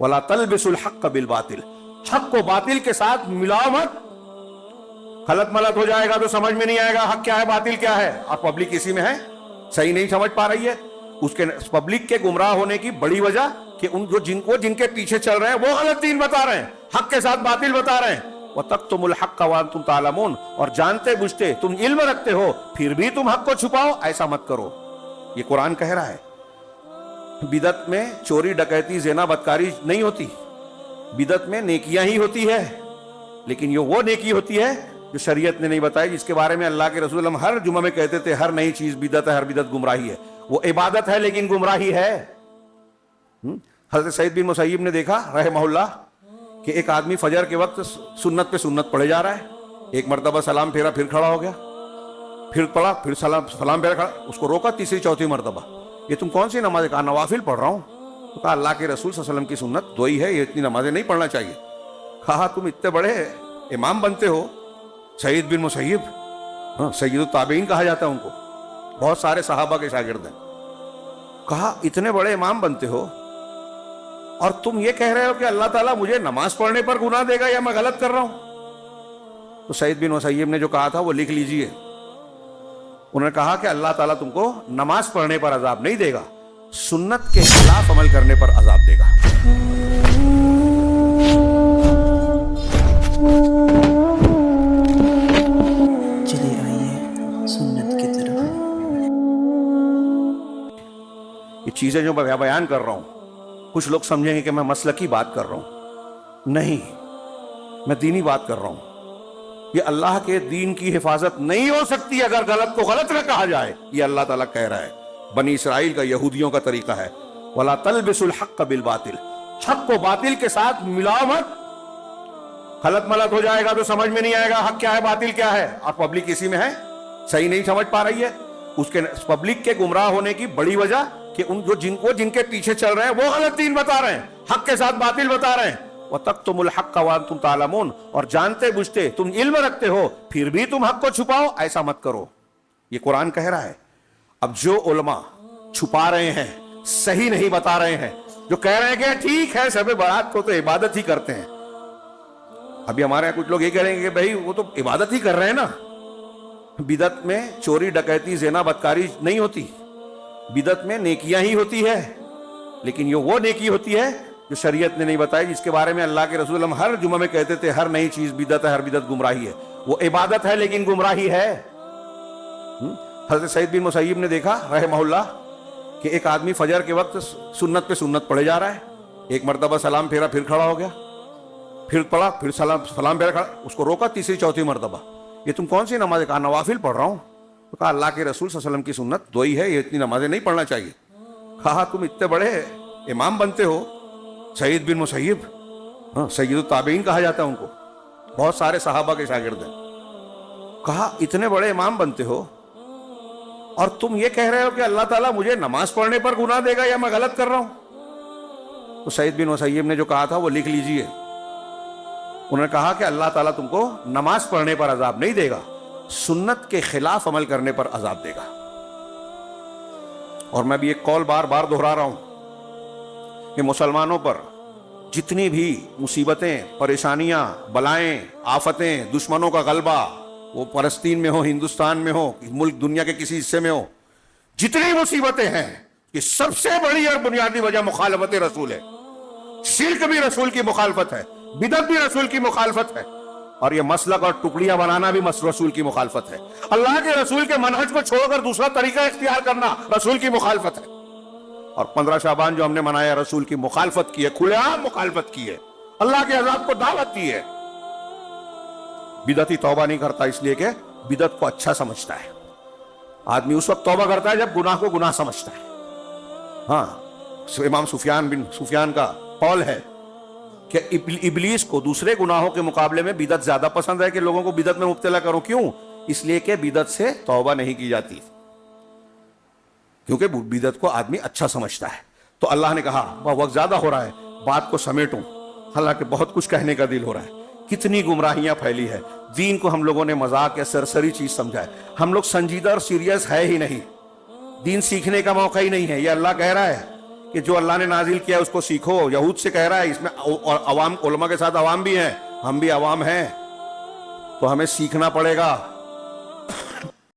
ولا تلبسوا الحق بالباطل، حق کو باطل کے ساتھ ملاؤ مت، غلط ملت ہو جائے گا تو سمجھ میں نہیں آئے گا حق کیا ہے باطل کیا ہے، اور پبلک اسی میں ہے صحیح نہیں سمجھ پا رہی ہے۔ اس کے پبلک کے گمراہ ہونے کی بڑی وجہ کہ جن کے پیچھے چل رہے ہیں وہ غلط دین بتا رہے ہیں، حق کے ساتھ باطل بتا رہے ہیں۔ وَتَكْتُمُوا الْحَقَّ وَأَنْتُمْ تَعْلَمُونَ، اور جانتے بوجھتے تم علم رکھتے ہو پھر بھی تم حق کو چھپاؤ، ایسا مت کرو۔ یہ قرآن کہہ رہا ہے۔ بدعت میں چوری ڈکیتی زنا بدکاری نہیں ہوتی، بدعت میں نیکیاں ہی ہوتی ہے، لیکن یہ وہ نیکی ہوتی ہے جو شریعت نے نہیں بتائی، جس کے بارے میں اللہ کے رسول ہم ہر جمعہ میں کہتے تھے ہر نئی چیز بدعت ہے، ہر بدعت گمراہی ہے۔ وہ عبادت ہے لیکن گمراہی ہے۔ حضرت سعید بن مسیب نے دیکھا رحمہ اللہ کہ ایک آدمی فجر کے وقت سنت پہ سنت پڑھے جا رہا ہے، ایک مرتبہ سلام پھیرا پھر کھڑا ہو گیا، پھر پڑھا پھر سلام پھیرا کھڑا، اس کو روکا تیسری چوتھی مرتبہ، یہ تم کون سی نماز؟ کہا نوافل پڑھ رہا ہوں۔ تو کہا اللہ کے رسول صلی اللہ علیہ وسلم کی سنت دو ہی ہے، یہ اتنی نمازیں نہیں پڑھنا چاہیے۔ کہا تم اتنے بڑے امام بنتے ہو، سعید بن مسیب، سید التابعین کہا جاتا ہے ان کو، بہت سارے صحابہ کے شاگرد ہیں۔ کہا اتنے بڑے امام بنتے ہو اور تم یہ کہہ رہے ہو کہ اللہ تعالیٰ مجھے نماز پڑھنے پر گناہ دے گا یا میں غلط کر رہا ہوں؟ تو سعید بن مسیب نے جو کہا تھا وہ لکھ لیجئے۔ انہوں نے کہا کہ اللہ تعالیٰ تم کو نماز پڑھنے پر عذاب نہیں دے گا، سنت کے خلاف عمل کرنے پر عذاب دے گا۔ چلے آئیے سنت کی طرف۔ یہ چیزیں جو میں بیان کر رہا ہوں کچھ لوگ سمجھیں گے کہ میں مسلکی بات کر رہا ہوں، نہیں، میں دینی بات کر رہا ہوں۔ یہ اللہ کے دین کی حفاظت نہیں ہو سکتی اگر غلط کو غلط نہ کہا جائے، یہ اللہ تعالیٰ کہہ رہا ہے۔ بنی اسرائیل کا، یہودیوں کا طریقہ ہے، وَلَا تَلْبِسُوا الْحَقَّ بِالْبَاطِلِ، حق کو باطل کے ساتھ ملاؤ مت، غلط ملت ہو جائے گا تو سمجھ میں نہیں آئے گا حق کیا ہے باطل کیا ہے، اور پبلک اسی میں ہے صحیح نہیں سمجھ پا رہی ہے۔ اس کے پبلک کے گمراہ ہونے کی بڑی وجہ کہ جن کے پیچھے چل رہے ہیں وہ غلط دین بتا رہے ہیں، حق کے ساتھ باطل بتا رہے ہیں۔ وَتَكْتُمُوا الْحَقَّ وَأَنْتُمْ تَعْلَمُونَ، اور جانتے بوجھتے تم علم رکھتے ہو پھر بھی تم حق کو چھپاؤ، ایسا مت کرو۔ یہ قرآن کہہ رہا ہے۔ اب جو علماء چھپا رہے ہیں، صحیح نہیں بتا رہے ہیں، جو کہہ رہے ہیں کہ ٹھیک ہے شب برات کو تو عبادت ہی کرتے ہیں، ابھی ہمارے یہاں کچھ لوگ یہ کہہ رہے ہیں کہ بھائی وہ تو عبادت ہی کر رہے ہیں نا۔ بدعت میں چوری ڈکیتی زنا بدکاری نہیں ہوتی، بدعت میں نیکیاں ہی ہوتی ہے، لیکن یہ وہ نیکی ہوتی ہے جو شریعت نے نہیں بتائی، جس کے بارے میں اللہ کے رسول ہم ہر جمعہ میں کہتے تھے ہر نئی چیز بدعت ہے، ہر بدعت گمراہی ہے۔ وہ عبادت ہے لیکن گمراہی ہے۔ حضرت سعید بن مسیب نے دیکھا رحمہ اللہ کہ ایک آدمی فجر کے وقت سنت پہ سنت پڑھے جا رہا ہے، ایک مرتبہ سلام پھیرا پھر کھڑا ہو گیا، پھر پڑھا پھر سلام پھیرا کھڑا، اس کو روکا تیسری چوتھی مرتبہ، یہ تم کون سی نماز؟ کہا نوافل پڑھ رہا ہوں۔ تو کہا اللہ کے رسول صلی اللہ علیہ وسلم کی سنت دو ہی ہے، یہ اتنی نمازیں نہیں پڑھنا چاہیے۔ کہا تم اتنے بڑے امام بنتے ہو، سعید بن مسیب، سید التابعین کہا جاتا ہے ان کو، بہت سارے صحابہ کے شاگرد ہیں۔ کہا اتنے بڑے امام بنتے ہو اور تم یہ کہہ رہے ہو کہ اللہ تعالیٰ مجھے نماز پڑھنے پر گناہ دے گا یا میں غلط کر رہا ہوں؟ تو سعید بن مسیب نے جو کہا تھا وہ لکھ لیجئے۔ انہوں نے کہا کہ اللہ تعالیٰ تم کو نماز پڑھنے پر عذاب نہیں دے گا، سنت کے خلاف عمل کرنے پر عذاب دے گا۔ اور میں بھی ایک قول بار بار دہرا رہا ہوں کہ مسلمانوں پر جتنی بھی مصیبتیں، پریشانیاں، بلائیں، آفتیں، دشمنوں کا غلبہ، وہ فلسطین میں ہو، ہندوستان میں ہو، ملک دنیا کے کسی حصے میں ہو، جتنی مصیبتیں ہیں، یہ سب سے بڑی اور بنیادی وجہ مخالفت رسول ہے۔ شرک بھی رسول کی مخالفت ہے، بدعت بھی رسول کی مخالفت ہے، اور یہ مسلک اور ٹکڑیاں بنانا بھی رسول کی مخالفت ہے۔ اللہ کے رسول کے منہج کو چھوڑ کر دوسرا طریقہ اختیار کرنا رسول کی مخالفت ہے۔ اور 15 شعبان جو ہم نے منایا رسول کی مخالفت کی ہے، کھلے عام مخالفت کی ہے، اللہ کے عذاب کو دعوت دی ہے۔ بدعتی توبہ نہیں کرتا اس لیے کہ بدعت کو اچھا سمجھتا ہے۔ آدمی اس وقت توبہ کرتا ہے جب گناہ کو گناہ سمجھتا ہے۔ ہاں، امام سفیان کا قول ہے کہ ابلیس کو دوسرے گناہوں کے مقابلے میں بدعت زیادہ پسند ہے کہ لوگوں کو بدعت میں مبتلا کرو۔ کیوں؟ اس لیے کہ بدعت سے توبہ نہیں کی جاتی، کیونکہ بدعت کو آدمی اچھا سمجھتا ہے۔ تو اللہ نے کہا وقت زیادہ ہو رہا ہے، بات کو سمیٹوں، حالانکہ بہت کچھ کہنے کا دل ہو رہا ہے۔ کتنی گمراہیاں پھیلی ہے، دین کو ہم لوگوں نے مذاق یا سرسری چیز سمجھا ہے، ہم لوگ سنجیدہ اور سیریس ہے ہی نہیں، دین سیکھنے کا موقع ہی نہیں ہے۔ یہ اللہ کہہ رہا ہے کہ جو اللہ نے نازل کیا اس کو سیکھو. یہود سے کہہ رہا ہے, اس میں عوام, علماء کے ساتھ عوام بھی ہیں, ہم بھی عوام ہیں, تو ہمیں سیکھنا پڑے گا.